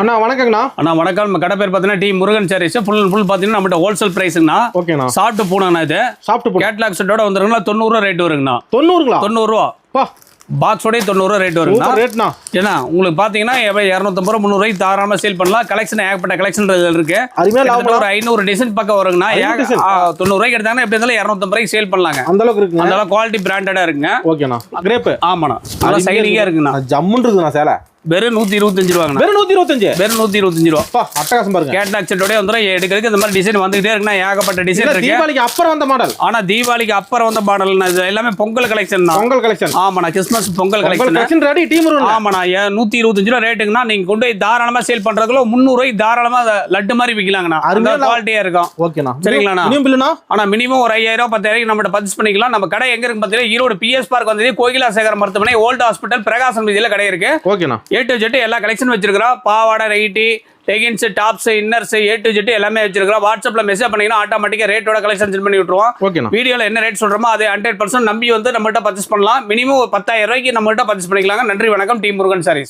அண்ணா வணக்கங்கண்ணா. அண்ணா வணக்கம். நம்ம கடை பேர் பார்த்தீங்கன்னா டி முருகன் சாரீஸ். ஃபுல் பார்த்தீங்கன்னா நம்மகிட்ட ஹோல்சேல் பிரைஸ்ங்கண்ணா. ஓகேண்ணா. சாப்பிட்டு போனங்கண்ணா. இது சாப்பிட்டு போ கேட்லாக் செட்டோட வந்துருங்களா 90 ரூபா ரேட் வருங்கண்ணா. 90ங்களா? 90 ரூபா பாக்ஸோடய 90 ரூபா ரேட் வருங்கண்ணா. ரேட்ண்ணா ஏன்னா உங்களுக்கு பார்த்தீங்கன்னா 250 ரூபா 300 ரூபாய்க்கு தாராளமாக சேல் பண்ணலாம். கலெக்ஷன் ஏகப்பட்ட கலெக்ஷன் இருக்கு. ஒரு 500 டிசைன் பக்கம் வருங்கண்ணா. 90 ரூபாய்க்கு எடுத்தாங்கன்னா எப்படி இருந்தாலும் 250 ரூபாய்க்கு சேல் பண்ணலாங்க. அந்த அளவுக்கு இருக்குங்க. அந்த அளவுக்கு குவாலிட்டி பிராண்டடா இருக்குங்க. ஓகேண்ணா. கிரேப் ஆமாண்ணா. நல்லா சைனிங்கா இருக்குண்ணா. ஜம்முன்னு இருக்குண்ணா சேலை. வெறும் 125 ரூபாங்க. வெறும் 125. வெறும் 125 ரூபா. அட்டகாசம் பாருங்க. கேட்லாக் செட்டோட வந்துரும். எடுக்கிறதுக்கு இந்த மாதிரி டிசைன் வந்துட்டே இருக்குன்னா ஏகப்பட்ட டிசைன் இருக்கு. தீபாவளிக்கு அப்புறம் வந்த மாடல். ஆனா தீபாவளிக்கு அப்புறம் வந்த மாடல்னா இது எல்லாமே பொங்கல் கலெக்ஷன் தான். பொங்கல் கலெக்ஷன். ஆமாண்ணா. Christmas Pongal collection ready team room. ஆமாண்ணா. 125 ரூபா ரேட்டுக்குன்னா நீங்க கொண்டு போய் தாராளமா சேல் பண்றதுக்குள்ள 300 ரூபாய்க்கு தாராளமா லட்டு மாதிரி விக்கலாங்கண்ணா. அருமையான குவாலிட்டியா இருக்கும். ஓகேண்ணா. சரிங்களாண்ணா. மினிமம் பில்லுனா ஆனா மினிமம் ஒரு 5000 10,000 நம்ம பர்ச்சேஸ் பண்ணிக்கலாம். நம்ம கடை எங்க இருக்கு பாத்தீங்கன்னா ஈரோடு PS பார்க் வந்து கோகிலா சேகர் மருத்துவமனை ஓல்ட் ஹாஸ்பிட்டல் பிரகாசம் வீதியில கடை இருக்கு. ஓகேண்ணா. A to Z எல்லா கலெக்ஷன் வச்சிருக்கிறோம். பாவாடை, nightie, leggings, tops, inners, A to Z எல்லாமே வச்சிருக்கிறோம். வாட்ஸ்அப்ல மெசேஜ் பண்ணீங்கன்னா ஆட்டோமேட்டிக்கா ரேட்டோட கலெக்ஷன் சென்ட் பண்ணி விட்டுருவோம். ஓகேண்ணா. வீடியோல என்ன ரேட் சொல்றோமோ அதை 100% நம்பி வந்து நம்மகிட்ட பர்ச்சேஸ் பண்ணலாம். மினிமம் 10,000 ரூபாய்க்கு நம்மகிட்ட பர்ச்சேஸ் பண்ணிக்கலாங்க. நன்றி வணக்கம். டி முருகன் சாரீஸ்.